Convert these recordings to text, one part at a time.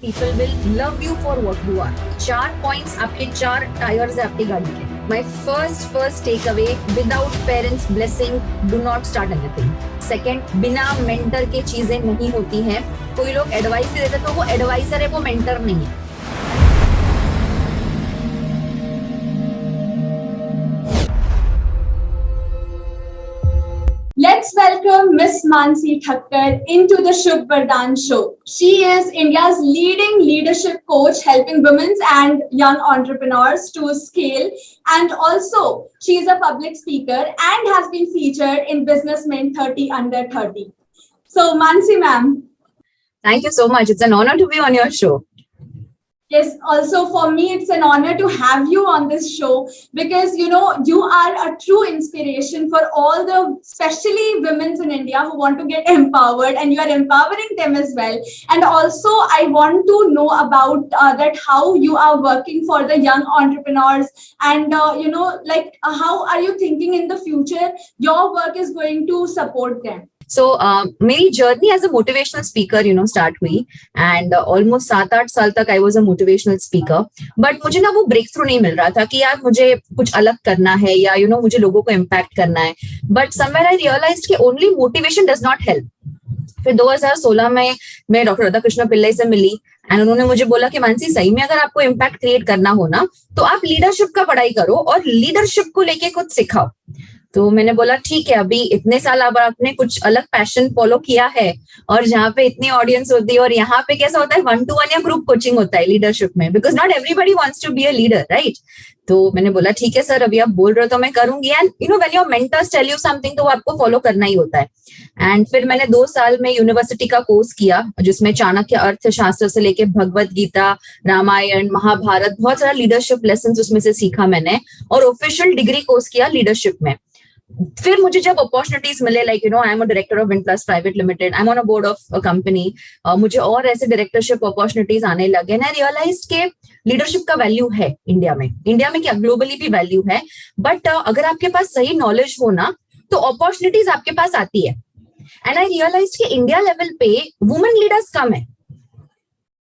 People will love you for what you are. 4 points आपके 4 tyres है आपकी गाड़ी के. My first takeaway, without parents blessing, do not start anything. Second, बिना mentor के चीजें नहीं होती हैं. कोई लोग एडवाइस देते तो वो एडवाइजर है, वो मेंटर नहीं है. Let's welcome Miss Mansi Thakkar into the Shubh Vardhan Show. She is India's leading leadership coach, helping women and young entrepreneurs to scale. And also, she is a public speaker and has been featured in Businessmen 30 Under 30. So, Mansi ma'am. Thank you so much. It's an honor to be on your show. Yes, also for me, it's an honor to have you on this show because, you know, you are a true inspiration for all the, especially women in India who want to get empowered, and you are empowering them as well. And also, I want to know about that how you are working for the young entrepreneurs and, how are you thinking in the future your work is going to support them? So मेरी journey as a motivational speaker start हुई and almost 7-8 साल तक I was a motivational speaker. But मुझे ना वो break through नहीं मिल रहा था कि यार मुझे कुछ अलग करना है या मुझे लोगों को इम्पैक्ट करना है. बट समवेयर आई रियलाइज्ड कि only motivation does not help. फिर 2016 में मैं डॉक्टर राधाकृष्ण पिल्लई से मिली एंड उन्होंने मुझे बोला कि मानसी, सही में अगर आपको इम्पैक्ट क्रिएट करना हो ना तो आप लीडरशिप का पढ़ाई करो और लीडरशिप को लेके कुछ सिखाओ. तो मैंने बोला ठीक है, अभी इतने साल अब आपने कुछ अलग पैशन फॉलो किया है और जहाँ पे इतनी ऑडियंस होती है और यहाँ पे कैसा होता है 1-to-1 या ग्रुप कोचिंग होता है लीडरशिप में, because not everybody wants to be a leader, right. तो मैंने बोला ठीक है सर, अभी आप बोल रहे हो तो मैं करूंगी. And when your mentors tell you something तो वो आपको फॉलो करना ही होता है. एंड फिर मैंने 2 साल में यूनिवर्सिटी का कोर्स किया जिसमें चाणक्य अर्थशास्त्र से लेके भगवत गीता, रामायण, महाभारत, बहुत सारा लीडरशिप लेसन उसमें से सीखा मैंने और ऑफिशियल डिग्री कोर्स किया लीडरशिप में. फिर मुझे जब अपॉर्चुनिटीज मिले, like I am a director of Winplus private limited, I am on a board of a company, मुझे और ऐसे डायरेक्टरशिप अपॉर्चुनिटीज आने लगे एंड आई रियलाइज्ड के लीडरशिप का वैल्यू है इंडिया में क्या ग्लोबली भी वैल्यू है. बट अगर आपके पास सही नॉलेज हो ना तो अपॉर्चुनिटीज आपके पास आती है. एंड आई रियलाइज्ड कि इंडिया लेवल पे वुमेन लीडर्स कम है.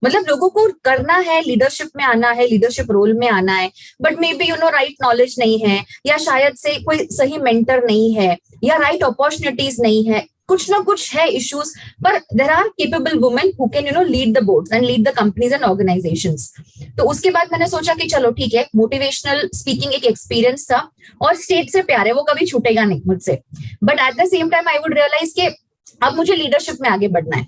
मतलब लोगों को करना है, लीडरशिप में आना है, लीडरशिप रोल में आना है, but may be right knowledge नहीं है या शायद से कोई सही मेंटर नहीं है या राइट अपॉर्चुनिटीज नहीं है. कुछ ना कुछ है इश्यूज, पर there are capable women who can lead the boards and lead the companies and organisations. तो उसके बाद मैंने सोचा कि चलो ठीक है, मोटिवेशनल स्पीकिंग एक एक्सपीरियंस था और स्टेज से प्यार है, वो कभी छूटेगा नहीं मुझसे. But at the same time I would realise के अब मुझे लीडरशिप में आगे बढ़ना है.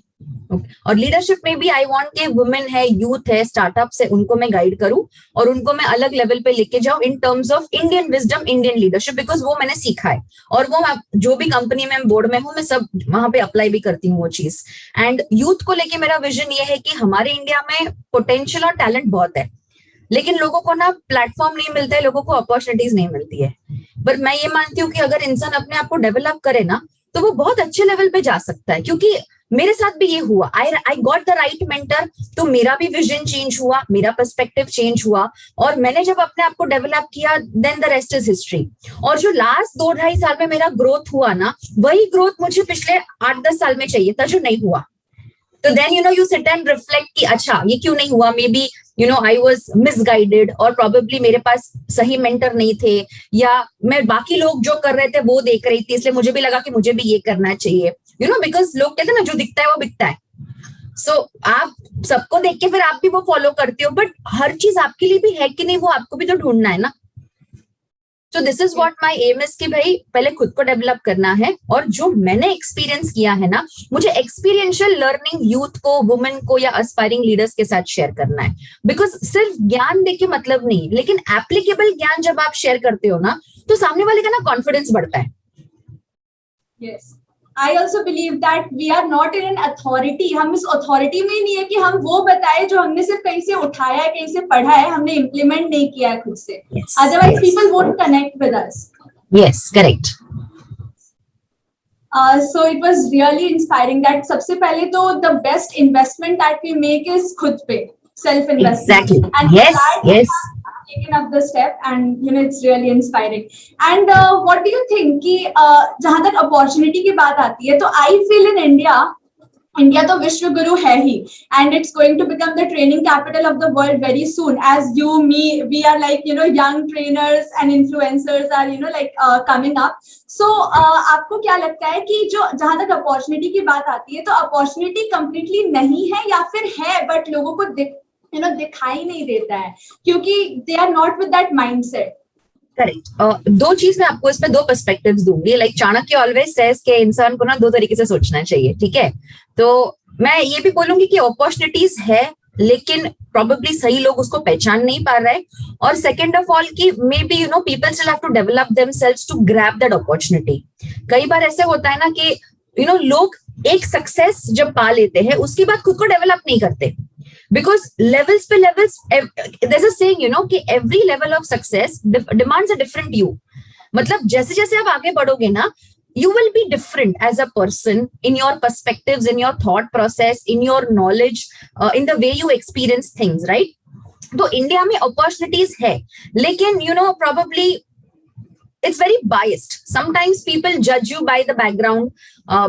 और लीडरशिप में भी आई वांट के वुमेन है, यूथ है, स्टार्टअप्स है, उनको मैं गाइड करूं और उनको मैं अलग लेवल पे लेके जाऊं in terms of Indian wisdom, Indian leadership, because वो मैंने सीखा है और वो जो भी कंपनी में बोर्ड में हूं मैं सब वहां पे अप्लाई भी करती हूँ वो चीज. एंड यूथ को लेके मेरा विजन ये है कि हमारे इंडिया में पोटेंशियल और टैलेंट बहुत है, लेकिन लोगों को ना प्लेटफॉर्म नहीं मिलता है, लोगों को अपॉर्चुनिटीज नहीं मिलती है. पर मैं ये मानती हूँ कि अगर इंसान अपने आप को डेवलप करे ना तो वो बहुत अच्छे लेवल पे जा सकता है. क्योंकि मेरे साथ भी ये हुआ, I got the right mentor, तो मेरा भी विजन चेंज हुआ, मेरा पर्सपेक्टिव चेंज हुआ और मैंने जब अपने आप को डेवलप किया then the rest is history. और जो लास्ट 2-2.5 साल में मेरा ग्रोथ हुआ ना, वही ग्रोथ मुझे पिछले 8-10 साल में चाहिए था जो नहीं हुआ. तो then you sit and reflect कि अच्छा ये क्यों नहीं हुआ, maybe I was misguided और प्रोबेबली मेरे पास सही मेंटर नहीं थे या मैं बाकी लोग जो कर रहे थे वो देख रही थी, इसलिए मुझे भी लगा कि मुझे भी ये करना चाहिए. बिकॉज लोग कहते हैं ना जो दिखता है वो बिकता है. सो आप सबको देख के फिर आप भी वो फॉलो करते हो, बट हर चीज आपके लिए भी है कि नहीं वो आपको भी तो ढूंढना है ना. So this is what my aim is कि भाई पहले खुद को डेवलप करना है और जो मैंने एक्सपीरियंस किया है ना, मुझे एक्सपीरियंशियल लर्निंग यूथ को, वुमेन को या एस्पायरिंग लीडर्स के साथ शेयर करना है. बिकॉज सिर्फ ज्ञान देके मतलब नहीं, लेकिन एप्लीकेबल ज्ञान जब आप शेयर करते हो ना तो सामने वाले का ना कॉन्फिडेंस बढ़ता है. Yes. I also believe that we are not in an authority. हम इस authority में नहीं है कि हम वो बताए जो हमने सिर्फ कहीं से उठाया है, कहीं से पढ़ा है, हमने implement नहीं किया है खुद से. Yes. Otherwise, people won't connect with us. Yes, correct. So it was really inspiring that सबसे पहले तो the best investment that we make is खुद पे, self investment. Exactly. And yes, yes. Taken up the step and it's really inspiring. And what do you think कि जहाँ तक opportunity की बात आती है तो I feel in India India तो विश्व गुरु है ही, and it's going to become the training capital of the world very soon. As you, me, we are like young trainers and influencers are like coming up. So आपको क्या लगता है कि जो जहां तक अपॉर्चुनिटी की बात आती है, तो अपॉर्चुनिटी कंप्लीटली नहीं है या फिर है बट लोगों को दिखाई नहीं देता है क्योंकि they are not with that mindset. Correct. दो चीज मैं आपको इसमें दो पर्सपेक्टिव्स दूंगी। लाइक चाणक्य ऑलवेज सेज के इंसान को ना दो तरीके से सोचना चाहिए, ठीक है। तो मैं ये भी बोलूंगी कि अपॉर्चुनिटीज है लेकिन प्रोबेबली सही लोग उसको पहचान नहीं पा रहे हैं, और सेकेंड ऑफ ऑल कि maybe people still have to develop themselves to grab that opportunity. कई बार ऐसे होता है ना कि लोग एक सक्सेस जब पा लेते हैं उसके बाद खुद को डेवलप नहीं करते, because levels पे levels, there's a saying कि every level of success demands a different you. मतलब जैसे जैसे आप आगे बढ़ोगे ना, you will be different as a person in your perspectives, in your thought process, in your knowledge, in the way you experience things, right? तो India में opportunities है लेकिन probably it's very biased. Sometimes people judge you by the background,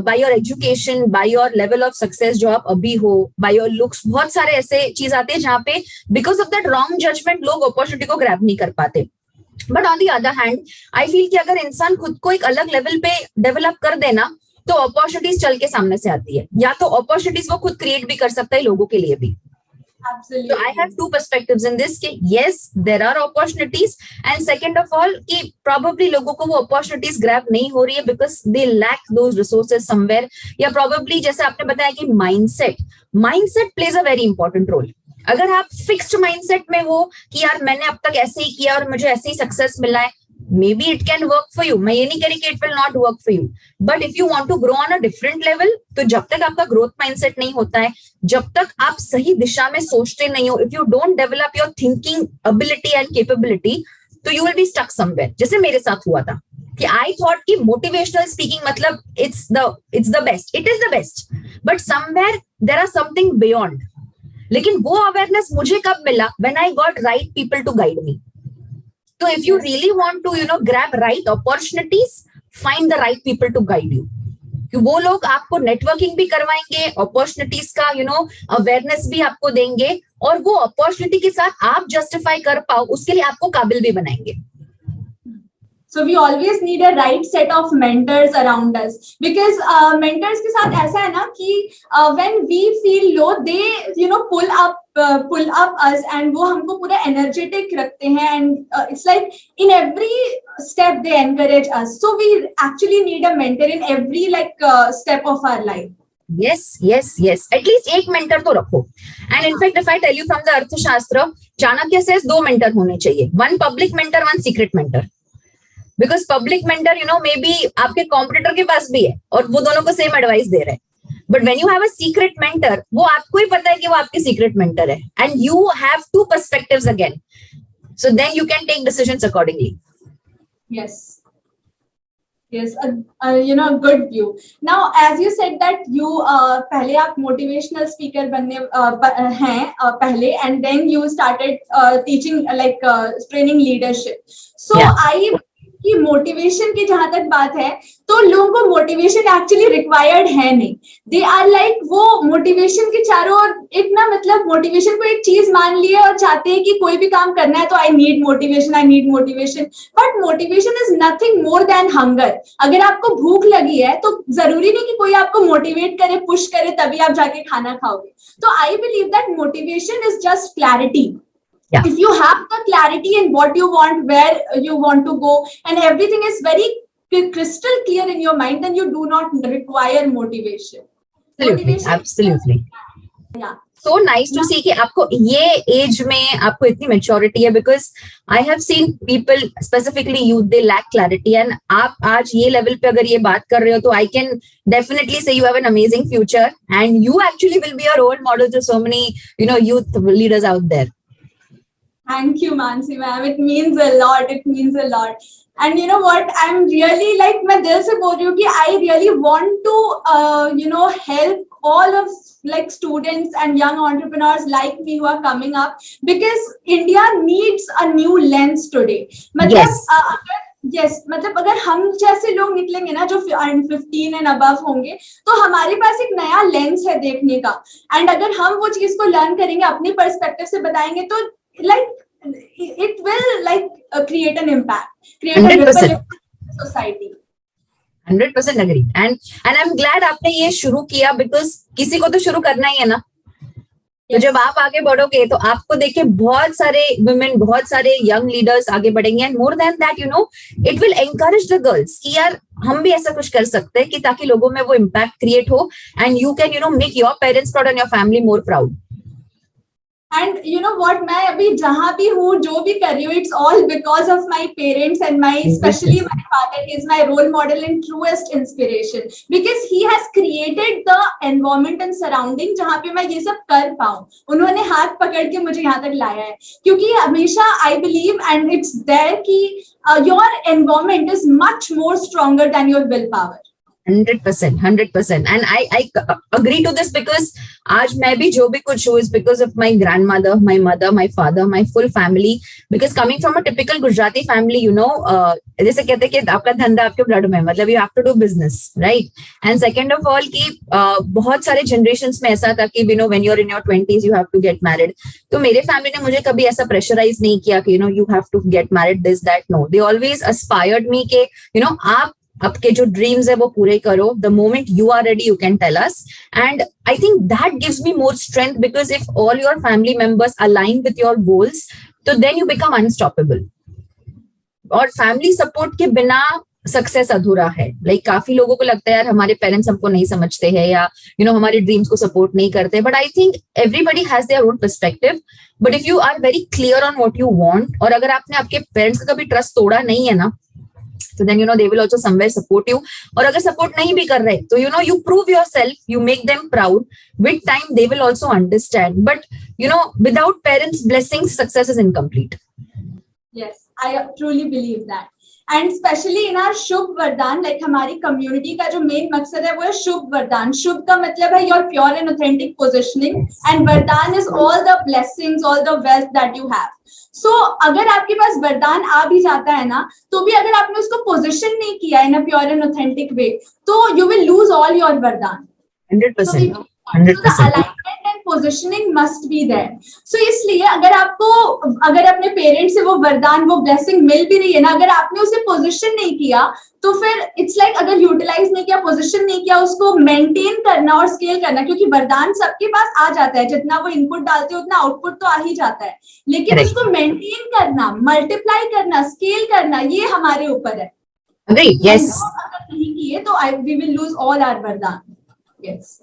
by your education, by your level of success जो आप अभी हो, by your looks. बहुत सारे ऐसे चीज आते हैं जहाँ पे because of that wrong judgment लोग opportunity को grab नहीं कर पाते. But on the other hand, I feel कि अगर इंसान खुद को एक अलग लेवल पे डेवलप कर देना तो अपॉर्चुनिटीज चल के सामने से आती है, या तो अपॉर्चुनिटीज वो खुद क्रिएट भी कर सकता है लोगों के लिए भी. Absolutely. So I have two perspectives in this. Yes, there are opportunities, and second of all, कि probably लोगों को वो opportunities grab नहीं हो रही है because they lack those resources somewhere. या probably जैसे आपने बताया कि mindset plays a very important role. अगर आप fixed mindset में हो कि यार मैंने अब तक ऐसे ही किया और मुझे ऐसे ही success मिला है, maybe it can work for you. मैं ये नहीं कह रही कि it will not work for you. But if you want to grow on a different level, तो जब तक आपका growth mindset नहीं होता है, जब तक आप सही दिशा में सोचते नहीं हो, if you don't develop your thinking ability and capability, तो you will be stuck somewhere. जैसे मेरे साथ हुआ था कि I thought कि motivational speaking मतलब it's the best. It is the best. But somewhere there are something beyond. लेकिन वो awareness मुझे कब मिला? When I got right people to guide me. So if you really want to, grab right opportunities, find the right people to guide you. कि वो लोग आपको networking भी करवाएंगे, अपॉर्चुनिटीज का अवेयरनेस भी आपको देंगे, और वो अपॉर्चुनिटी के साथ आप जस्टिफाई कर पाओ उसके लिए आपको काबिल भी बनाएंगे. So we always need a right set of mentors around us because mentors के साथ ऐसा है ना कि when we feel low they pull up us and वो हमको पूरा energetic रखते हैं and it's like in every step they encourage us. So we actually need a mentor in every step of our life. Yes. At least एक mentor तो रखो. And in fact, if I tell you from the अर्थशास्त्र, Chanakya says 2 mentor होने चाहिए. One public mentor, one secret mentor. Because public mentor, maybe आपके competitor के पास भी है और वो दोनों को same advice दे रहे हैं. But when you have a secret mentor, वो आपको ही पता है कि वो आपकी secret mentor है. And you have 2 perspectives again. So then you can take decisions accordingly. Yes, a good view. Now, as you said that you पहले आप motivational speaker बनने हैं पहले, and then you started teaching training leadership. So yeah. कि motivation की जहां तक बात है तो लोगों को मोटिवेशन एक्चुअली रिक्वायर्ड है नहीं. दे आर लाइक वो मोटिवेशन के चारों ओर एक मतलब मोटिवेशन को एक चीज मान लिए और चाहते हैं कि कोई भी काम करना है तो I need motivation. But motivation is nothing more than hunger. अगर आपको भूख लगी है तो जरूरी नहीं कि कोई आपको मोटिवेट करे, पुश करे तभी आप जाके खाना खाओगे. तो I believe that motivation is just clarity. Yeah. If you have the clarity in what you want, where you want to go, and everything is very crystal clear in your mind, then you do not require motivation. Absolutely. Yeah. So nice to see कि आपको ये as में आपको इतनी maturity है, because I have seen people, specifically youth, they lack clarity, and आप आज ये लेवल पे अगर ये बात कर रहे हो तो I can definitely say you have an amazing future, and you actually will be a role model to so many youth leaders out there. Thank you, Mansi ma'am. It means a lot. And you know what? I'm really मैं दिल से बोल रही हूँ कि I really want to help all of students and young entrepreneurs like me who are coming up, because India needs a new lens today. मतलब yes मतलब अगर हम जैसे लोग निकलेंगे ना जो 15 एंड अबव होंगे, तो हमारे पास एक नया लेंस है देखने का, एंड अगर हम वो चीज को लर्न करेंगे, अपने पर्सपेक्टिव से बताएंगे, तो like it will like create an impact, create a ripple society. 100% agree and I am glad आपने ये शुरू किया, बिकॉज किसी को तो शुरू करना ही है ना। तो जब आप आगे बढ़ोगे तो आपको देखे बहुत सारे वुमेन, बहुत सारे यंग लीडर्स आगे बढ़ेंगे, and more than that it will encourage the girls कि यार हम भी ऐसा कुछ कर सकते हैं, कि ताकि लोगों में वो इम्पैक्ट क्रिएट हो, and you can make your parents proud and your family more proud. And you know what, मैं अभी जहां भी हूँ, जो भी कर रही हूँ, it's all because of my parents and my specially my father is my role model and truest inspiration, because he has created the environment and surrounding जहां पे मैं ये सब कर पाऊँ। उन्होंने हाथ पकड़ के मुझे यहाँ तक लाया है, क्योंकि हमेशा I believe and it's there कि your environment is much more stronger than your will power. 100%, and I agree to this, because आज मैं भी जो भी कुछ हूँ is because of my grandmother, my mother, my father, my full family. Because coming from a typical Gujarati family, जैसे कहते हैं कि आपका धंधा आपके ब्लड में, मतलब you have to do business, right? And second of all कि बहुत सारे generations में ऐसा था कि when you're in your 20s you have to get married. तो मेरे family ने मुझे कभी ऐसा pressurize नहीं किया कि you have to get married, this that. No, they always aspired me कि आप आपके जो ड्रीम्स है वो पूरे करो, the moment you are ready you can tell us, and I think that gives me more strength, because if all your family members align with your goals, तो then you become unstoppable. और family support के बिना success अधूरा है। Like काफी लोगों को लगता है यार हमारे पेरेंट्स हमको नहीं समझते हैं, या हमारे ड्रीम्स को सपोर्ट नहीं करते, but I think everybody has their own perspective, but if you are very clear on what you want, और अगर आपने आपके पेरेंट्स का कभी ट्रस्ट तोड़ा नहीं है ना, so then they will also somewhere support you. और अगर support नहीं भी कर रहे तो you prove yourself, you make them proud. With time they will also understand, but without parents blessings success is incomplete. Yes, I truly believe that. And especially in our शुभ वरदान, like हमारी community का जो main मकसद है वो है शुभ वरदान। शुभ का मतलब है your pure and authentic positioning, and वरदान is all the blessings, all the wealth that you have. So अगर आपके पास वरदान आ भी जाता है ना, तो भी अगर आपने उसको पोजिशन नहीं किया in a pure and authentic way, तो you will lose all your वरदान। 100%. So the alignment and positioning must be there. So इसलिए अगर अपने पेरेंट्स से वो वरदान, वो ब्लेसिंग मिल भी रही है ना, अगर आपने उसे पोजिशन नहीं किया, तो फिर इट्स लाइक अगर यूटिलाइज नहीं किया, पोजिशन नहीं किया, उसको मेंटेन करना और स्केल करना, क्योंकि वरदान सबके पास आ जाता है, जितना वो इनपुट डालते हैं उतना आउटपुट तो आ ही जाता है, लेकिन उसको मेंटेन करना, मल्टीप्लाई करना, स्केल करना, ये हमारे ऊपर है। Yes. अगर नहीं किए तो we will lose all our वरदान। Yes.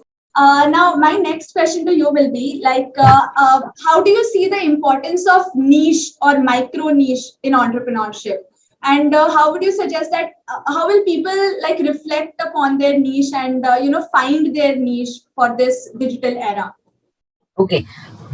Now, my next question to you will be like, how do you see the importance of niche or micro niche in entrepreneurship? And how would you suggest that, how will people like reflect upon their niche and, find their niche for this digital era? Okay.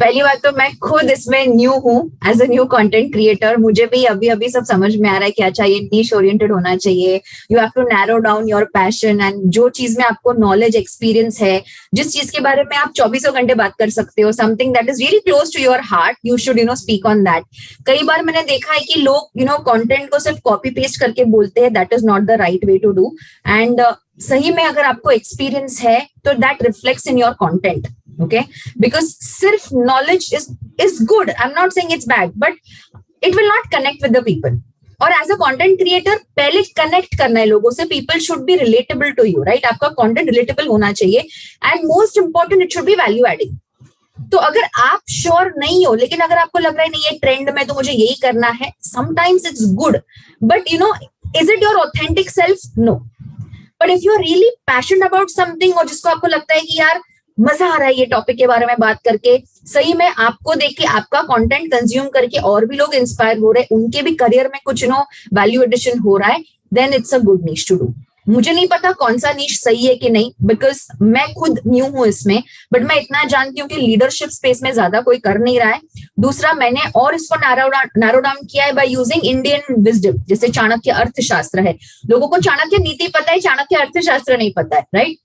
पहली बात तो मैं खुद इसमें new हूँ as a new content creator, मुझे भी अभी सब समझ में आ रहा है कि अच्छा ये नीश ओरिएंटेड होना चाहिए, you have to narrow down your passion, and जो चीज में आपको नॉलेज एक्सपीरियंस है, जिस चीज के बारे में आप 24 घंटे बात कर सकते हो, something that is really close to your heart, you should speak on that. कई बार मैंने देखा है कि लोग कंटेंट को सिर्फ कॉपी पेस्ट करके बोलते हैं, that is not the right way to do, and सही में अगर आपको एक्सपीरियंस है तो that reflects in your content. Okay, because सिर्फ knowledge is good. I'm not saying it's bad, but it will not connect with the people. और as a content creator पहले connect करना है लोगों से, people should be relatable to you, right? आपका content relatable होना चाहिए, and most important it should be value adding. तो अगर आप श्योर नहीं हो, लेकिन अगर आपको लग रहा है नहीं ये ट्रेंड में तो मुझे यही करना है, sometimes it's good, but is it your authentic self? No. But if you're really passionate about something, और जिसको आपको लगता है कि यार मजा आ रहा है ये टॉपिक के बारे में बात करके, सही में आपको देख के, आपका कंटेंट कंज्यूम करके और भी लोग इंस्पायर हो रहे हैं, उनके भी करियर में कुछ वैल्यू एडिशन हो रहा है, then it's a good niche to do. मुझे नहीं पता कौन सा नीश सही है कि नहीं, बिकॉज मैं खुद न्यू हूं इसमें, बट मैं इतना जानती हूँ कि लीडरशिप स्पेस में ज्यादा कोई कर नहीं रहा है। दूसरा, मैंने और इसको नैरो डाउन किया है बाय यूजिंग इंडियन विजडम, जैसे चाणक्य अर्थशास्त्र है, लोगों को चाणक्य नीति पता है, चाणक्य अर्थशास्त्र नहीं पता है, right?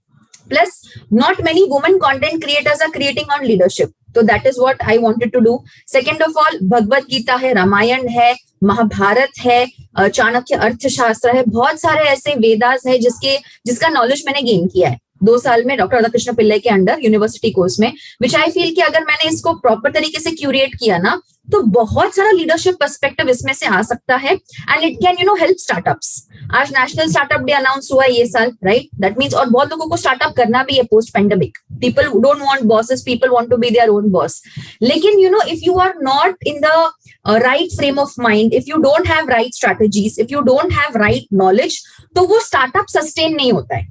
Plus, not many women content creators are creating on leadership. So that is what I wanted to do. Second of all, Bhagavad Gita है, रामायण है, महाभारत है, चाणक्य अर्थशास्त्र है, बहुत सारे ऐसे वेदास है जिसका नॉलेज मैंने गेन किया है 2 साल में डॉक्टर राधाकृष्ण पिल्लई के अंडर यूनिवर्सिटी कोर्स में, विच आई फील कि अगर मैंने इसको प्रॉपर तरीके से क्यूरेट किया ना तो बहुत सारा लीडरशिप पर्सपेक्टिव इसमें से आ सकता है and it can help startups. आज नेशनल स्टार्टअप डे अनाउंस हुआ ये साल, राइट? दैट मीन्स और बहुत लोगों को स्टार्टअप करना भी है post pandemic. People don't want bosses, people want to be their own boss. लेकिन if you are not in the right frame of mind, if you don't have right strategies, if you don't have right knowledge, तो वो startup sustain नहीं होता है.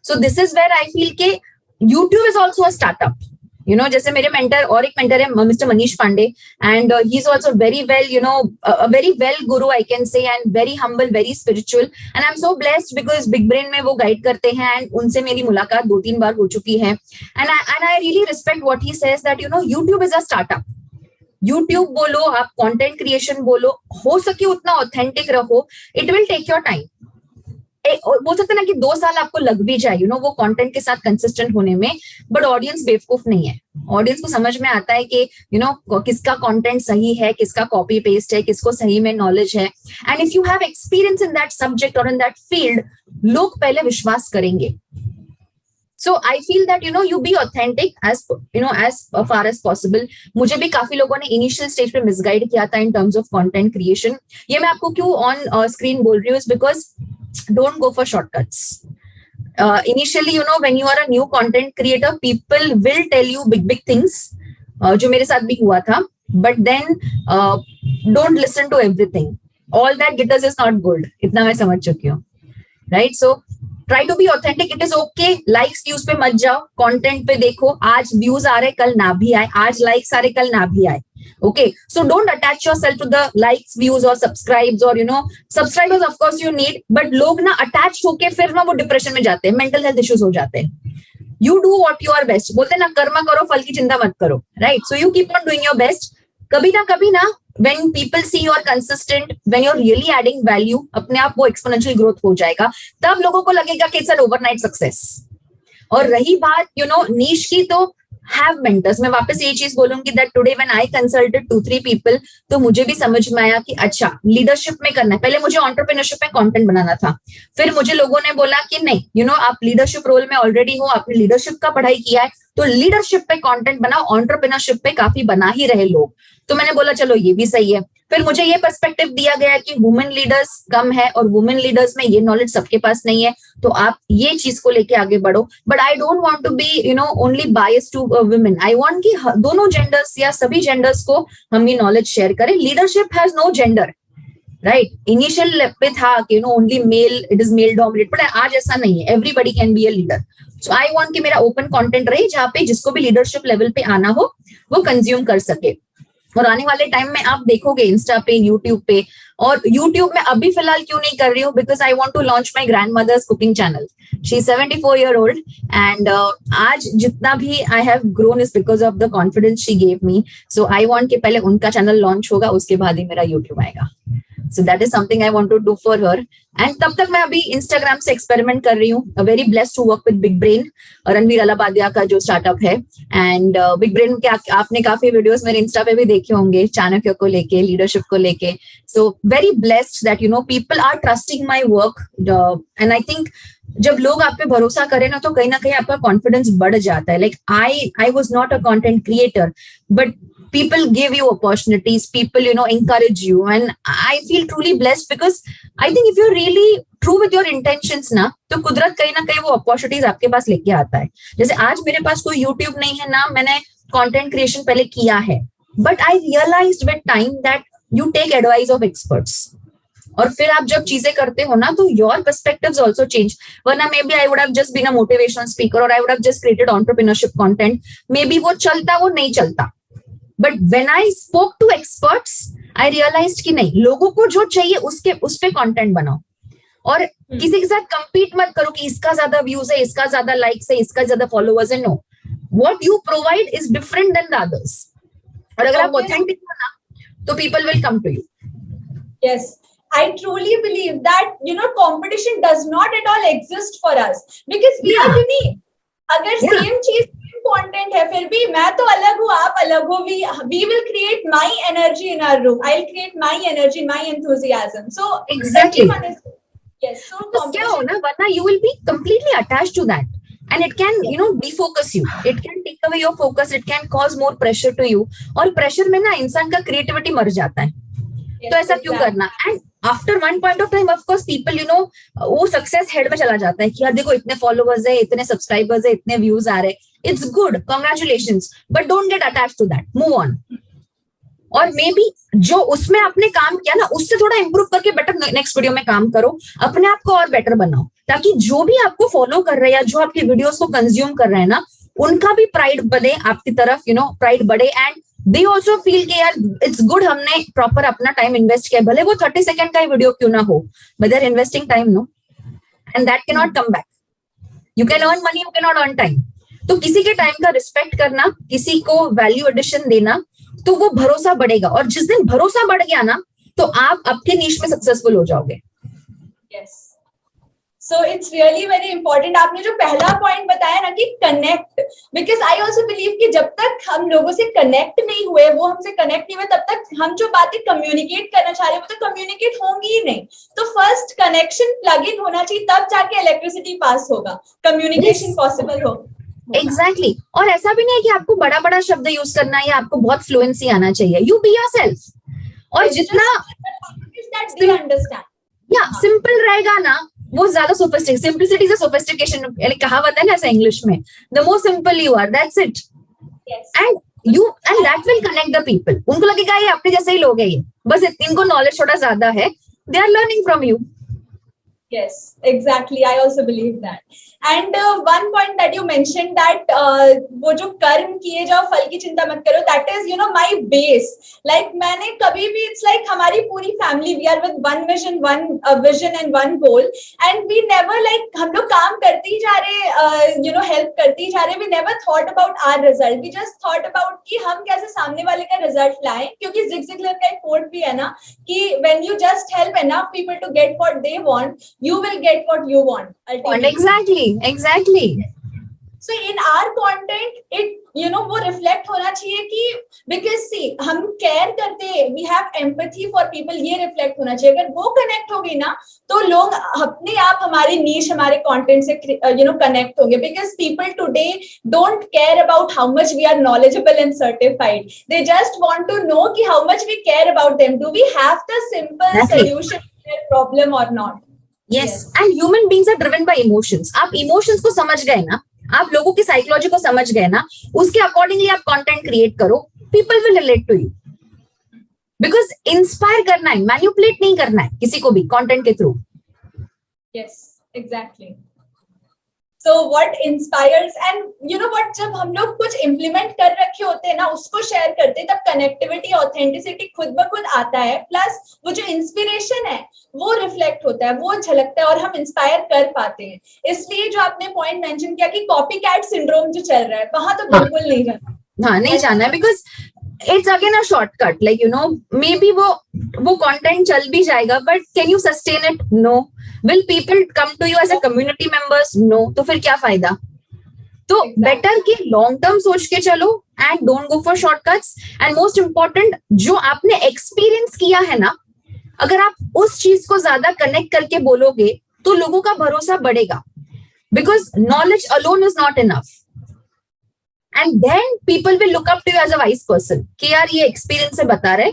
So this is where I feel कि YouTube is also a startup. जैसे मेरे mentor और एक मेंटर है mister Manish Pandey and he is also very well very well guru I can say and very humble, very spiritual and I am so blessed because big brain में वो guide करते हैं and उनसे मेरी मुलाकात 2-3 बार हो चुकी है and I really respect what he says that YouTube is a startup. YouTube बोलो, आप कंटेंट क्रिएशन बोलो, हो सके उतना ऑथेंटिक रहो. It will take your time. बोल सकते ना कि 2 साल आपको लग भी जाए वो कंटेंट के साथ कंसिस्टेंट होने में, बट ऑडियंस बेवकूफ नहीं है. ऑडियंस को समझ में आता है कि किसका कंटेंट सही है, किसका कॉपी पेस्ट है, किसको सही में नॉलेज है. And if you have experience in that subject और इन दैट फील्ड, लोग पहले विश्वास करेंगे. So I feel that you be authentic as far as possible. मुझे भी काफी लोगों ने इनिशियल स्टेज पे मिसगाइड किया था in terms of content creation. ये मैं आपको क्यों ऑन स्क्रीन बोल रही हूँ, because don't go for shortcuts. Initially, when you are a new content creator, people will tell you big things, जो मेरे साथ भी हुआ था. But then, don't listen to everything. All that glitters is not gold. इतना मैं समझ चुकी हूँ, right? So try to be authentic. It is okay. Likes views पे मत जाओ, content पे देखो. आज views आ रहे, कल ना भी आए. आज likes आ रहे, कल ना भी आए. Okay, so don't attach yourself to the likes, views or subscribes or subscribers of course you need, but लोग ना attach होके फिर ना वो डिप्रेशन में जाते हैं, mental health issues हो जाते हैं. You do what you are best. बोलते हैं ना, कर्मा करो, फल की चिंता मत करो, right? So you keep on doing your best. कभी ना when people see you are consistent, when you're really adding value, अपने आप वो exponential growth हो जाएगा. तब लोगों को लगेगा कि it's an overnight success. और रही बात niche की, तो have mentors. मैं वापस ये चीज बोलूंगी that today when I consulted 2-3 people, तो मुझे भी समझ में आया कि अच्छा लीडरशिप में करना है. पहले मुझे एंटरप्रेन्योरशिप में कंटेंट बनाना था, फिर मुझे लोगों ने बोला कि नहीं आप लीडरशिप रोल में ऑलरेडी हो, आपने लीडरशिप का पढ़ाई किया है, तो लीडरशिप पे कंटेंट बनाओ. एंटरप्रेन्योरशिप पे काफी बना ही रहे लोग, तो मैंने बोला चलो ये भी सही है. फिर मुझे ये पर्सपेक्टिव दिया गया कि वुमेन लीडर्स कम है और वुमेन लीडर्स में ये नॉलेज सबके पास नहीं है, तो आप ये चीज को लेके आगे बढ़ो. But I don't want to be only bias to women. I want कि दोनों जेंडर्स या सभी जेंडर्स को हम ये नॉलेज शेयर करें. Leadership has no gender, right? Initial पे था कि only male, it is male dominated, but आज ऐसा नहीं है. Everybody can be a leader. So I want कि मेरा ओपन कंटेंट रहे जहाँ पे जिसको भी लीडरशिप लेवल पे आना हो वो कंज्यूम कर सके. और आने वाले टाइम में आप देखोगे इंस्टा पे, यूट्यूब पे, और यूट्यूब में अभी फिलहाल क्यों नहीं कर रही हूँ, because I want to launch my grandmother's cooking channel. She is 74 year old and आज जितना भी I have grown is because of the confidence she gave me. So I want कि पहले उनका चैनल लॉन्च होगा, उसके बाद ही मेरा यूट्यूब आएगा. So that is something I want to do for her. And तब तक मैं अभी Instagram से एक्सपेरिमेंट कर रही हूँ. Very blessed to work with Big Brain, Ranveer Allahbadia का जो स्टार्टअप है. एंड Big Brain के आपने काफी वीडियोस मेरे इंस्टा पे भी देखे होंगे, चाणक्य को लेके, लीडरशिप को लेके. So very blessed that people are trusting my work. And I think जब लोग आप पे भरोसा करें ना, तो कहीं ना कहीं आपका कॉन्फिडेंस बढ़ जाता है. Like I was not a content creator, but people give you opportunities, people encourage you, and I feel truly blessed because I think if you're really true with your intentions ना, तो कुदरत कहीं ना कहीं वो अपॉर्चुनिटीज आपके पास लेके आता है. जैसे आज मेरे पास कोई यूट्यूब नहीं है ना, मैंने कंटेंट क्रिएशन पहले किया है, but I realized with time that you take advice of experts. और फिर आप जब चीजें करते हो ना, तो योर पर्सपेक्टिव्स आल्सो चेंज. वरना maybe I would have just been a motivational speaker और I would have just created entrepreneurship content. Maybe वो चलता, वो नहीं चलता. But when I spoke to experts, I realized कि नहीं, लोगों को जो चाहिए उस पे कंटेंट बनाओ. और किसी के साथ compete मत करो कि इसका ज्यादा व्यूज है, इसका ज्यादा लाइक्स है, इसका ज्यादा फॉलोअर्स है. No, what you provide is different than the others. और अगर आप authentic हो ना, तो people will come to you. Yes. I truly believe that competition does not at all exist for us because we are unique. अगर same चीज content है फिर भी मैं तो अलग हूँ आप अलग हो, we will create my energy in our room, I will create my energy, my enthusiasm, so Exactly. yes, so तो क्या हो ना, वरना you will be completely attached to that. And it can, you know, defocus you. It can take away your focus. It can cause more pressure to you. और pressure में ना इंसान का creativity मर जाता है. तो ऐसा क्यों करना? And after one point of time, of course, people, you know, वो success head में चला जाता है कि यार देखो इतने followers है, इतने subscribers है, इतने views आ रहे हैं. It's good, congratulations. But don't get attached to that. Move on. और मे बी जो उसमें आपने काम किया ना उससे थोड़ा इंप्रूव करके बेटर नेक्स्ट वीडियो में काम करो, अपने आप को और बेटर बनाओ, ताकि जो भी आपको फॉलो कर रहे हैं या जो आपकी वीडियोस को कंज्यूम कर रहे हैं ना, उनका भी प्राइड बढ़े आपकी तरफ, यू नो, प्राइड बढ़े, एंड दे ऑल्सो फील कि यार इट्स गुड, हमने प्रॉपर अपना टाइम इन्वेस्ट किया, भले वो 30 सेकंड का ही वीडियो क्यों ना हो, but they're investing time, no, and that can not come back. You can earn money, you can not earn time. तो किसी के टाइम का रिस्पेक्ट करना, किसी को वैल्यू एडिशन देना, तो वो भरोसा बढ़ेगा, और जिस दिन भरोसा बढ़ गया ना तो आप आपके नीश में सक्सेसफुल हो जाओगे. Yes, so it's really very important. आपने जो पहला पॉइंट बताया ना कि connect, because I also believe कि जब तक हम लोगों से कनेक्ट नहीं हुए, वो हमसे कनेक्ट नहीं हुए, तब तक हम जो बातें कम्युनिकेट करना चाह रहे हैं वो तो कम्युनिकेट होंगी ही नहीं. तो फर्स्ट कनेक्शन प्लग इन होना चाहिए, तब जाके इलेक्ट्रिसिटी पास होगा, कम्युनिकेशन पॉसिबल होगा. एग्जैक्टली. और ऐसा भी नहीं है कि आपको बड़ा बड़ा शब्द यूज करना है या आपको बहुत फ्लुएंसी आना चाहिए. You be yourself. और जितना या सिंपल रहेगा ना, वो ज्यादा sophisticate, simplicity is a sophistication, कहावत है ना ऐसा इंग्लिश में. The more simple you are, that's it. And you and that will connect the people. उनको लगेगा ये अपने जैसे ही लोग हैं, ये बस इनको नॉलेज थोड़ा ज्यादा है, they are learning from you. Yes, exactly. I also believe that. And one point that you mentioned that वो जो कर्म किए जाओ फल की चिंता मत करो, that is, you know, my base. Like मैंने कभी भी, it's like हमारी पूरी family, we are with one vision and one goal, and we never like, हम लोग काम करते ही जा रहे, you know, help करते ही जा रहे. We never thought about our result. We just thought about कि हम कैसे सामने वाले का result लाएं, क्योंकि Zig Ziglar का एक quote भी है ना कि when you just help enough people to get what they want, you will get what you want ultimately. Exactly. So in our content, it, you know, वो reflect होना चाहिए कि, because see, हम care करते हैं, we have empathy for people, ये reflect होना चाहिए. अगर वो connect होगी ना, तो लोग अपने आप हमारी niche, हमारे content से, you know, connect होंगे. Because people today don't care about how much we are knowledgeable and certified. They just want to know कि how much we care about them. Do we have the simple solution to their problem or not? Yes. And human beings are driven by emotions. आप emotions को समझ गए ना, आप लोगों की psychology को समझ गए ना, उसके अकॉर्डिंगली आप कंटेंट क्रिएट करो, people will relate to you. Because inspire करना है, मैनिपुलेट नहीं करना है किसी को भी कंटेंट के through. Yes, exactly. So what inspires, and you know what, जब हम लोग कुछ implement कर रखे होते हैं ना, उसको share करते हैं, तब connectivity, authenticity खुद ब खुद आता है. प्लस वो जो inspiration है वो reflect होता है, वो झलकता है, और हम inspire कर पाते हैं. इसलिए जो आपने point mention किया कि copycat syndrome जो चल रहा है, वहां तो बिल्कुल नहीं जाना. हाँ, नहीं जाना है, because it's again a shortcut. Like, you know, maybe वो content चल भी जाएगा, but can you sustain it? No. Will people come to you as a community members? No. तो फिर क्या फायदा? तो बेटर कि लॉन्ग टर्म सोच के चलो, and don't go for shortcuts. And most important, जो आपने एक्सपीरियंस किया है ना, अगर आप उस चीज को ज्यादा कनेक्ट करके बोलोगे तो लोगों का भरोसा बढ़ेगा. Because knowledge alone is not enough. And then people will look up to you as a wise person कि यार ये एक्सपीरियंस से बता रहे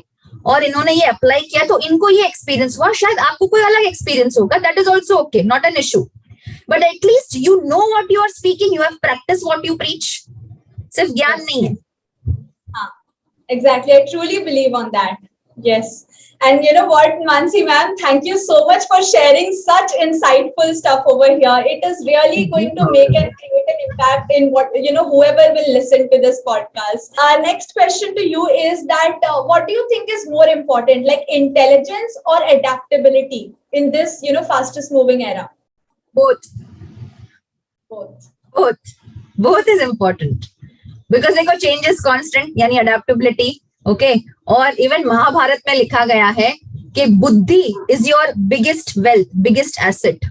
और इन्होंने ये अप्लाई किया तो इनको ये एक्सपीरियंस हुआ, शायद आपको कोई अलग एक्सपीरियंस होगा, that is also okay, not an issue. But at least you know what you are speaking, you have practice what you preach. सिर्फ ज्ञान नहीं है. Exactly, I truly believe on that. Yes. And you know what, Mansi ma'am, thank you so much for sharing such insightful stuff over here. It is really going to make and create an impact in what, you know, whoever will listen to this podcast. Our next question to you is that what do you think is more important, like intelligence or adaptability in this, you know, fastest moving era? Both is important. Because देखो, change is constant, यानी adaptability. Okay. और even Mahabharat में लिखा गया है कि बुद्धि is your biggest wealth, biggest asset.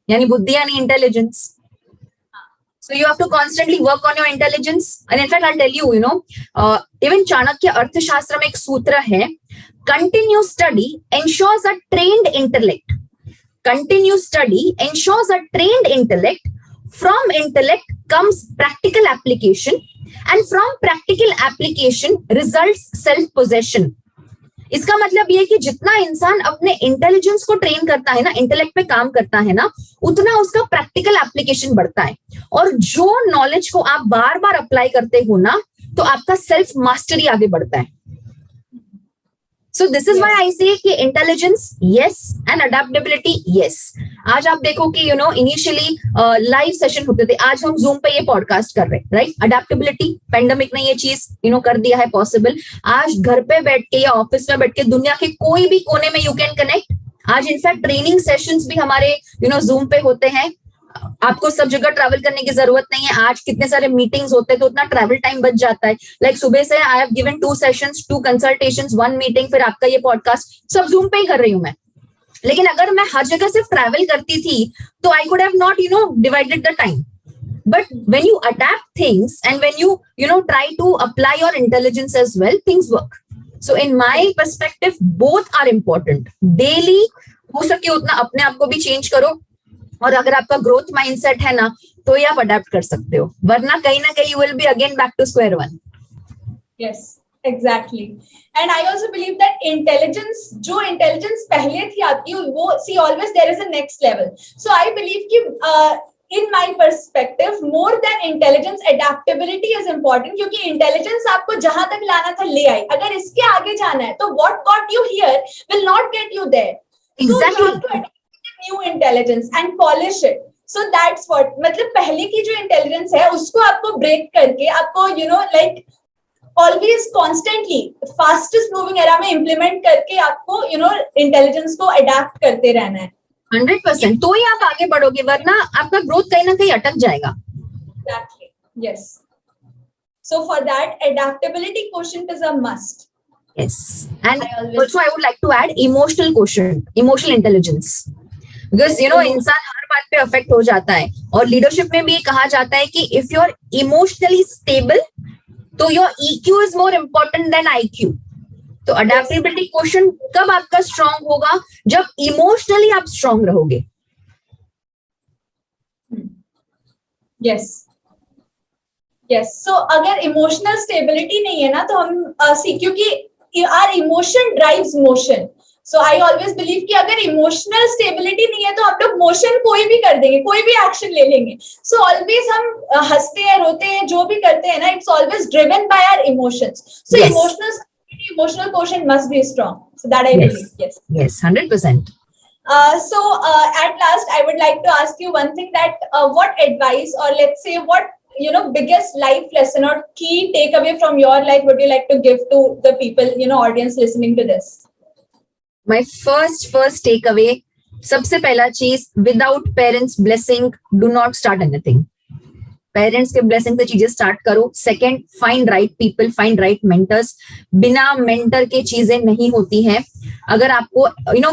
यानी बुद्धि यानी intelligence. So you have to constantly work on your intelligence. And in fact, I'll tell you, even Chanakya Arthashastra में एक सूत्र है, continuous study ensures a trained intellect. Continuous study ensures a trained intellect. From intellect comes practical application, and from practical application results self-possession. इसका मतलब ये है कि जितना इंसान अपने इंटेलिजेंस को ट्रेन करता है ना, इंटेलेक्ट पे काम करता है ना, उतना उसका प्रैक्टिकल एप्लीकेशन बढ़ता है. और जो नॉलेज को आप बार बार अप्लाई करते हो ना, तो आपका सेल्फ मास्टरी आगे बढ़ता है. So this is why I say कि intelligence yes and adaptability yes. आज आप देखो कि initially live session होते थे, आज हम Zoom पे ये podcast कर रहे हैं, right? Adaptability, pandemic ने ये चीज कर दिया है possible. आज घर पे बैठ के या ऑफिस में बैठ के दुनिया के कोई भी कोने में you can connect. आज इनफैक्ट ट्रेनिंग सेशंस भी हमारे Zoom पे होते हैं. आपको सब जगह ट्रैवल करने की जरूरत नहीं है. आज कितने सारे मीटिंग्स होते हैं, तो उतना ट्रैवल टाइम बच जाता है. लाइक सुबह से I have given 2 sessions, 2 consultations, 1 meeting, फिर आपका ये पॉडकास्ट, सब जूम पे ही कर रही हूं मैं. लेकिन अगर मैं हर जगह सिर्फ ट्रैवल करती थी, तो I could have not divided the time. But when you adapt things and when you try to apply your intelligence as well, things work. So in my perspective, both are important. Daily हो सके उतना अपने आप को भी change करो, और अगर आपका ग्रोथ माइंडसेट है ना, तो ये आप अडेप्ट कर सकते हो, वरना कहीं ना कहीं you will be again back to square one. Yes, exactly. And I also believe that intelligence, जो इंटेलिजेंस पहले थी आपकी, वो see always there is a next level. So I believe कि in my perspective, more than intelligence, adaptability is important, क्योंकि intelligence आपको जहां तक लाना था ले आई. अगर इसके आगे जाना है, तो what got you here will not get you there. Exactly. So you have to adapt new intelligence and polish it. So that's what, मतलब पहले की जो intelligence है, उसको आपको break करके, आपको like always constantly fastest moving era में implement करके, आपको intelligence को adapt करते रहना है. 100%. तो ही आप आगे बढ़ोगे, वरना आपका ग्रोथ कहीं ना कहीं अटक जाएगा. Exactly. Yes. So for that, adaptability quotient is a must. Yes. And also I would like to add emotional quotient, emotional intelligence. Because इंसान हर बात पे अफेक्ट हो जाता है, और लीडरशिप में भी कहा जाता है कि if you're emotionally stable, तो your EQ is more important than IQ. तो अडेप्टेबिलिटी क्वेश्चन कब आपका स्ट्रांग होगा? जब इमोशनली आप स्ट्रांग रहोगे. Yes, yes. सो अगर इमोशनल स्टेबिलिटी नहीं है ना, तो हम क्योंकि our emotion drives motion. So I always believe कि अगर इमोशनल स्टेबिलिटी नहीं है, तो हम लोग मोशन कोई भी कर देंगे, कोई भी एक्शन ले लेंगे. सो ऑलवेज हम हंसते हैं, रोते हैं, जो भी करते हैं ना, it's always driven by our emotions. So emotional quotient must be strong. So that I believe. Yes, 100%. So at last, I would like to ask you one thing, that what advice, or let's say what biggest life lesson or key takeaway from your life would you like to give to the people, audience listening to this? My first takeaway, सबसे पहला चीज, without parents' blessing, do not start anything. Parents के blessing से चीजें start करो. Second, find right people, find right mentors. बिना mentor के चीजें नहीं होती हैं. अगर आपको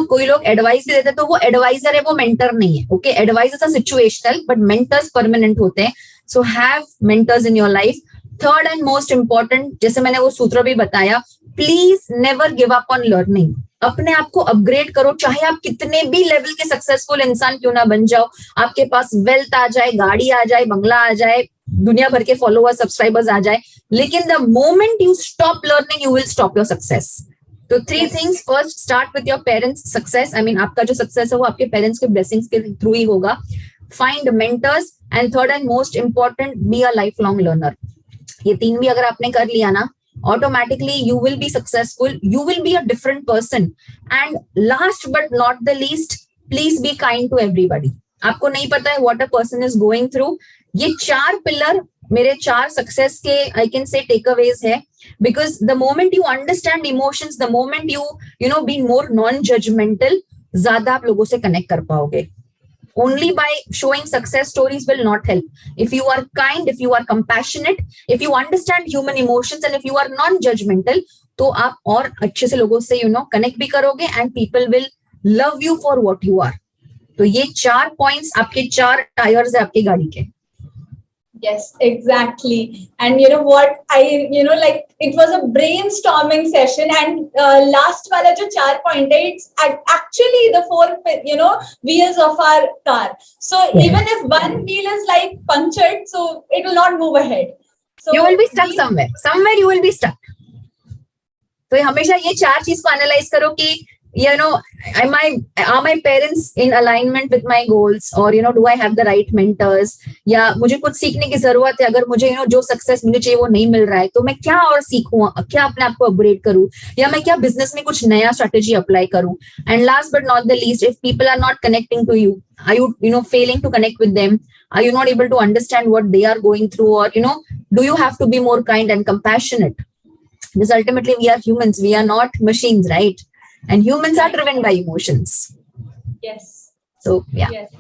कोई लोग एडवाइस भी देते हैं, तो वो एडवाइजर है, वो मेंटर नहीं है. Okay, advisors are situational, but mentors permanent होते हैं. So have mentors in your life. Third and most important, जैसे मैंने वो सूत्र भी बताया, please never give up on learning. अपने आप को अपग्रेड करो, चाहे आप कितने भी लेवल के सक्सेसफुल इंसान क्यों ना बन जाओ. आपके पास वेल्थ आ जाए, गाड़ी आ जाए, बंगला आ जाए, दुनिया भर के फॉलोअर्स, सब्सक्राइबर्स आ जाए, लेकिन the moment you stop learning, you will stop your success. तो 3 things. First, start with your parents success. I mean आपका जो सक्सेस है वो आपके पेरेंट्स के ब्लेसिंग्स के थ्रू ही होगा. Find mentors. And third and most important, be a life long learner. ये 3 भी अगर आपने कर लिया ना, automatically you will be successful, you will be a different person. And last but not the least, please be kind to everybody. आपको नहीं पता है what a person is going through. ये 4 पिलर मेरे 4 सक्सेस के I can say takeaways है. Because the moment you understand emotions, the moment you be more non-judgmental, ज्यादा आप लोगों से कनेक्ट कर पाओगे. Only by showing success stories will not help. If you are kind, if you are compassionate, if you understand human emotions, and if you are non-judgmental, तो आप और अच्छे से लोगों से connect भी करोगे, and people will love you for what you are. तो ये 4 points आपके 4 टायर्स है आपकी गाड़ी के. Yes, exactly. And you know what? Like it was a brainstorming session, and last wala jo 4 point hai, it's actually the four, wheels of our car. So even Yes. if one wheel is like punctured, so it will not move ahead. So You will be stuck we, somewhere you will be stuck. तो हमेशा ये चार चीज को analyse करो कि you know are my parents in alignment with my goals, or do I have the right mentors, या मुझे कुछ सीखने की जरूरत है, अगर मुझे जो सक्सेस मुझे चाहिए वो नहीं मिल रहा है तो मैं क्या और सीखूं, क्या अपने आप को अपग्रेड करूं, या मैं क्या बिजनेस में कुछ नया स्ट्रेटेजी अप्लाई करूं. And last but not the least, if people are not connecting to you, are you failing to connect with them, are you not able to understand what they are going through, or do you have to be more kind and compassionate, because ultimately we are humans, we are not machines, right? And humans are driven by emotions. yes. So yeah. Yes.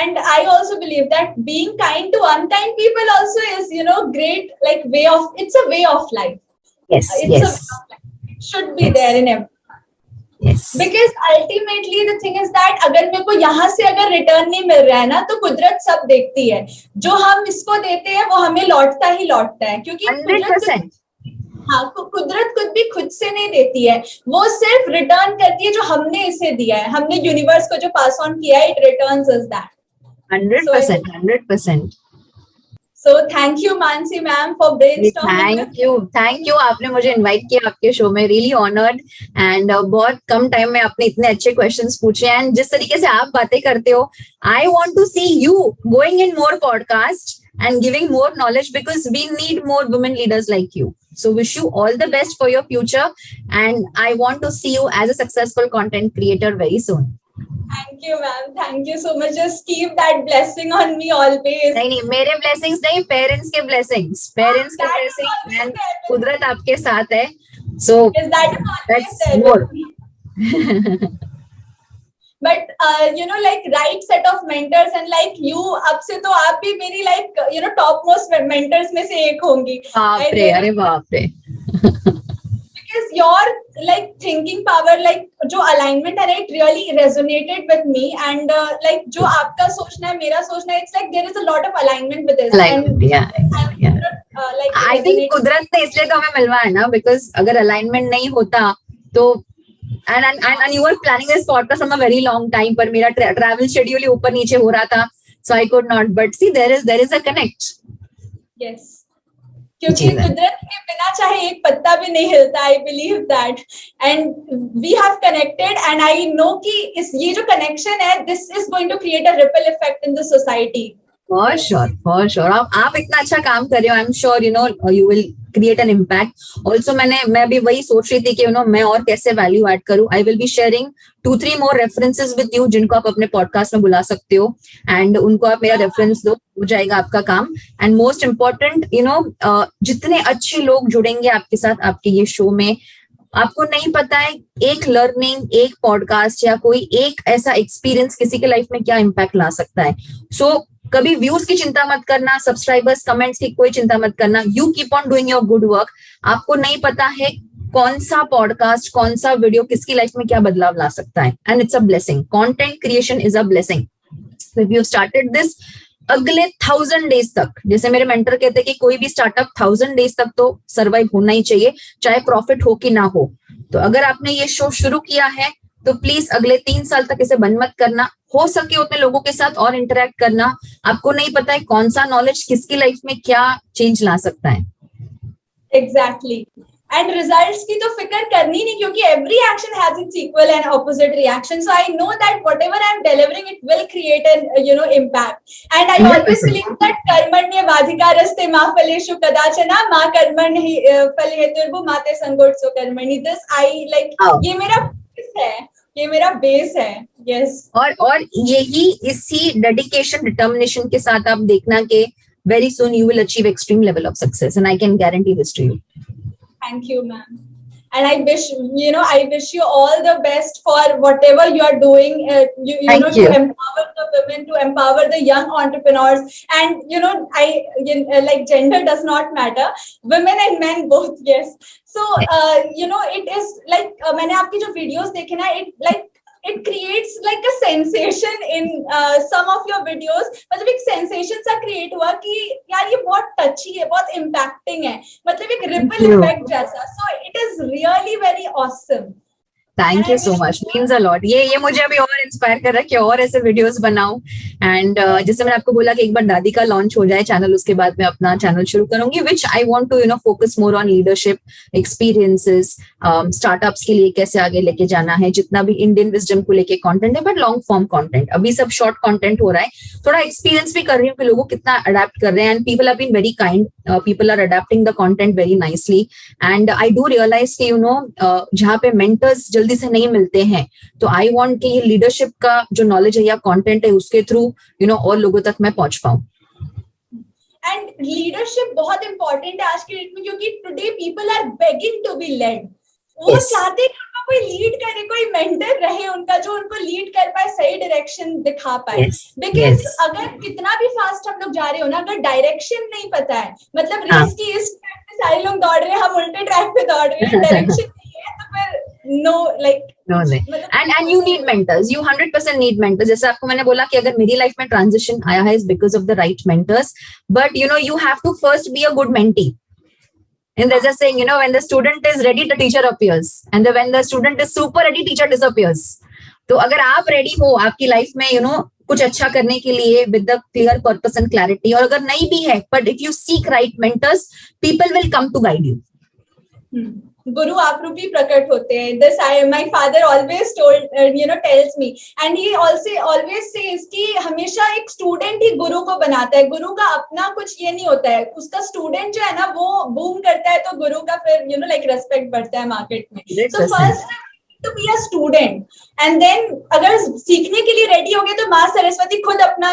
And I also believe that being kind to unkind people also is, great, like it's a way of life. Yes. It's Yes. a way of life. It should be Yes. there in everyone. Yes. Because ultimately the thing is that अगर मेरे को यहाँ से अगर return नहीं मिल रहा है ना, तो कुदरत सब देखती है. जो हम इसको देते हैं वो हमें लौटता ही लौटता है, क्योंकि 100%. हाँ, कुदरत खुद भी खुद से नहीं देती है, वो सिर्फ रिटर्न करती है जो हमने इसे दिया है, हमने यूनिवर्स को जो पास ऑन किया है, it returns us that. 100%. 100%. So thank you Mansi ma'am for brainstorming. Thank you आपने मुझे इनवाइट किया आपके शो में, रियली ऑनर्ड. एंड बहुत कम टाइम में आपने इतने अच्छे क्वेश्चंस पूछे, एंड जिस तरीके से आप बातें करते हो, I want to see you going in more podcast and giving more knowledge, because we need more women leaders like you. So wish you all the best for your future, and I want to see you as a successful content creator very soon. Thank you ma'am, thank you so much. Just keep that blessing on me always. नहीं मेरे blessings नहीं, parents के blessings, parents के blessings, and कुदरत आपके साथ है. So that's more. But like right set of mentors, and like you, अब से तो आप भी मेरी like top most mentors में से एक होंगी. बाप रे, अरे बाप रे. Because your like thinking power, like जो alignment है, it really resonated with me, and like जो आपका सोचना है, मेरा सोचना है, it's like there is a lot of alignment with this. Alignment, yeah. Like I think कुदरत ने इसलिए तो हमें मिलवाया ना, because अगर alignment नहीं होता तो and you were planning this podcast from a very long time, पर मेरा travel schedule ऊपर नीचे हो रहा था, so I could not. But see, there is a connect. Yes. क्योंकि कुदरत के बिना चाहे एक पत्ता भी नहीं हिलता. I believe that, and we have connected, and I know कि ये जो connection है, this is going to create a ripple effect in the society. For sure. आप इतना अच्छा काम कर रहे हो, I'm sure you will create an impact. Also मैं भी वही सोच रही थी कि मैं और कैसे value add करूं. I will be sharing 2-3 more references with you, जिनको आप अपने podcast में बुला सकते हो, and उनको आप मेरा reference दो, हो जाएगा आपका काम. And most important, जितने अच्छे लोग जुड़ेंगे आपके साथ आपके ये शो में, आपको नहीं पता है एक लर्निंग, एक पॉडकास्ट या कोई एक ऐसा एक्सपीरियंस किसी के लाइफ में क्या इम्पैक्ट ला सकता है. सो कभी व्यूज की चिंता मत करना, सब्सक्राइबर्स, कमेंट्स की कोई चिंता मत करना. You keep on doing your good work. आपको नहीं पता है कौन सा पॉडकास्ट, कौन सा वीडियो किसकी लाइफ में क्या बदलाव ला सकता है, and it's a blessing. Content creation is a blessing. So if you started this, अगले 1000 डेज तक, जैसे मेरे मेंटर कहते हैं कि कोई भी स्टार्टअप 1000 डेज तक तो सर्वाइव होना ही चाहिए, चाहे प्रॉफिट हो कि ना हो. तो अगर आपने ये शो शुरू किया है तो प्लीज अगले 3 साल तक इसे बंद मत करना. हो सके उतने लोगों के साथ और इंटरेक्ट करना. आपको नहीं पता है कौन सा नॉलेज किसकी लाइफ में क्या चेंज ला सकता है. एग्जैक्टली. एंड रिजल्ट्स की तो फिक्र करनी नहीं, क्योंकि every action has its equal and opposite reaction. So I know that whatever I am delivering, it will create an impact. And I always believe that कर्मण्येवाधिकारस्ते मा फलेषु कदाचन मा कर्मण्येहि फलहेतुर्भुः मा ते संगोत्सो कर्मणि. दिस आई लाइक, ये मेरा बेस है, ये मेरा बेस है. यस. और यही इसी डेडिकेशन, डिटर्मिनेशन के साथ आप देखना कि very soon you will achieve extreme level of success, and I can guarantee this to you. Thank you, ma'am. And I wish you all the best for whatever you are doing. To empower the women, to empower the young entrepreneurs, and like gender does not matter, women and men both. Yes. So it is like मैंने आपकी जो videos देखे ना, it like it creates like a sensation in some of your videos. मतलब एक sensation सा create हुआ कि यार ये बहुत touchy है, बहुत impacting है, मतलब एक ripple effect जैसा. So it is really very awesome. Thank you so much, means a lot. ये मुझे अभी और इंस्पायर कर रहा है कि और ऐसे वीडियोस बनाऊं. एंड जैसे मैंने आपको बोला कि एक बार दादी का लॉन्च हो जाए चैनल, उसके बाद मैं अपना चैनल शुरू करूंगी, which I want to focus more on leadership experiences, startups के लिए कैसे आगे लेके जाना है, जितना भी इंडियन विजडम को लेके कंटेंट है, बट लॉन्ग फॉर्म कंटेंट. अभी सब शॉर्ट कंटेंट हो रहा है. थोड़ा एक्सपीरियंस भी कर रही हूँ कि लोगों कितना अडेप्ट कर रहे हैं. And people have been very kind, people are adapting the content very nicely. And I do realize कि जहाँ पे मेंटर्स जल्दी से नहीं मिलते हैं, तो आई वांट कि ये लीडरशिप का जो नॉलेज है या कंटेंट है उसके थ्रू और लोगों तक मैं पहुंच पाऊं. एंड लीडरशिप बहुत इंपॉर्टेंट है आज के डेट में, क्योंकि today people are begging to be led. वो चाहते हैं कि उनको कोई लीड करे, कोई मेंटर रहे उनका, जो उनको लीड कर पाए, सही डायरेक्शन दिखा पाए. बिकॉज अगर कितना भी फास्ट हम लोग जा रहे हो ना, अगर डायरेक्शन नहीं पता है, मतलब रेस की इस ट्रैक पे सारे लोग दौड़ रहे हैं, हम उल्टे ट्रैक पे दौड़ रहे हैं, डायरेक्शन नहीं है, तो फिर and you need mentors. You 100% need mentors. जैसे आपको मैंने बोला कि अगर मेरी लाइफ में ट्रांजिशन आया है is because of the right mentors. But you have to first be a good mentee. And there's a saying, when the student is ready, the teacher appears. And when the student is super ready, teacher disappears. तो अगर आप ready हो आपकी life में कुछ अच्छा करने के लिए with the clear purpose and clarity, और अगर नहीं भी है, but if you seek right mentors, people will come to guide you. गुरु आपरूपी प्रकट होते हैं. This my father always tells me, and he also always says कि हमेशा एक स्टूडेंट ही गुरु को बनाता है. गुरु का अपना कुछ ये नहीं होता है, उसका स्टूडेंट जो है ना वो बूम करता है, तो गुरु का फिर रेस्पेक्ट बढ़ता है मार्केट में. So first to be a student, and then अगर सीखने के लिए रेडी हो गए तो माँ सरस्वती खुद अपना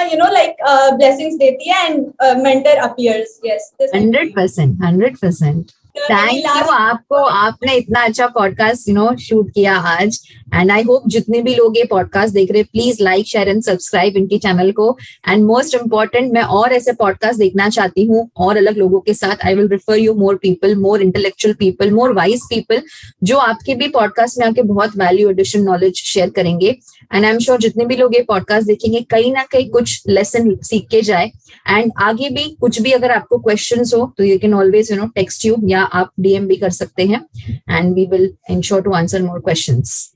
blessings देती है, and mentor appears. Yes, 100%. Thank you आपको, आपने इतना अच्छा पॉडकास्ट शूट किया आज. एंड आई होप जितने भी लोग ये पॉडकास्ट देख रहे हैं, please like share and subscribe इनके चैनल को. एंड मोस्ट इम्पोर्टेंट, मैं और ऐसे पॉडकास्ट देखना चाहती हूँ और अलग लोगों के साथ. I will refer you more people, more intellectual people, more wise people, जो आपके भी पॉडकास्ट में आके बहुत वैल्यू एडिशन नॉलेज शेयर करेंगे. एंड आई एम श्योर जितने भी लोग ये पॉडकास्ट देखेंगे, कहीं ना कहीं कुछ लेसन सीख के जाए. एंड आगे भी कुछ भी अगर आपको क्वेश्चंस हो तो you can always text you, या आप डीएम भी कर सकते हैं. And we will ensure to answer more questions.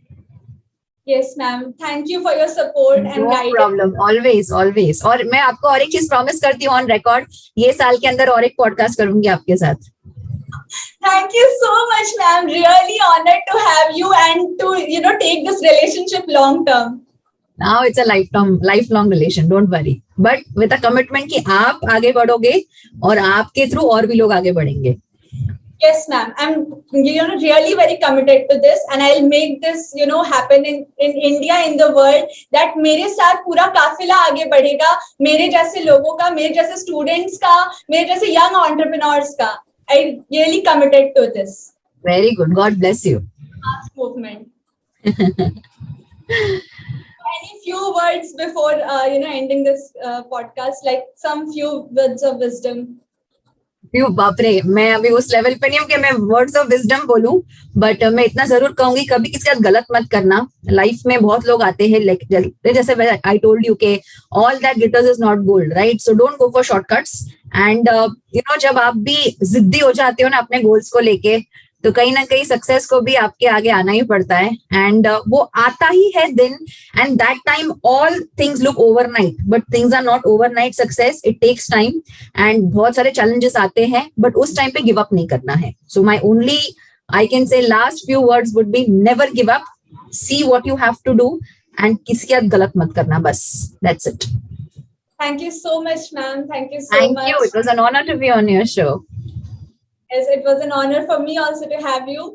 Yes, ma'am. Thank you for your support and guidance. No problem. Always. और मैं आपको और एक चीज प्रॉमिस करती हूँ ऑन रिकॉर्ड, ये साल के अंदर और एक पॉडकास्ट करूंगी आपके साथ. Thank you so much, ma'am. Really honored to have you and to take this relationship long term. Now it's a lifelong relation. Don't worry. But with a commitment कि आप आगे बढ़ोगे और आपके थ्रू और भी लोग आगे बढ़ेंगे. Yes, ma'am. I'm really very committed to this, and I'll make this happen in India, in the world, that मेरे साथ पूरा काफिला आगे बढ़ेगा, मेरे जैसे लोगों का, मेरे जैसे स्टूडेंट्स का, मेरे जैसे यंग एंटरप्रेन्योर्स का. I really committed to this. Very good. God bless you. Movement. Any few words before ending this podcast, like some few words of wisdom. बाप रे, मैं अभी उस लेवल पे नहीं हूँ कि मैं वर्ड्स ऑफ विजडम बोलूं, बट मैं इतना जरूर कहूंगी, कभी किसी का गलत मत करना. लाइफ में बहुत लोग आते हैं, जैसे आई टोल्ड यू के all that glitters is not gold, right? So don't go for shortcuts. And जब आप भी जिद्दी हो जाते हो ना अपने गोल्स को लेके, तो कहीं ना कहीं सक्सेस को भी आपके आगे आना ही पड़ता है. एंड वो आता ही है दिन, and that time all things look overnight, but things are not overnight. Success it takes time, and बहुत सारे चैलेंजेस आते हैं, बट उस टाइम पे गिव अप नहीं करना है. So my only I can say last few words would be never give up, see what you have to do, and किसी के साथ गलत मत करना, बस. That's it. Thank you so much, ma'am. Thank you so much. Thank you. It was an honor to be on your show. Yes, it was an honor for me also to have you.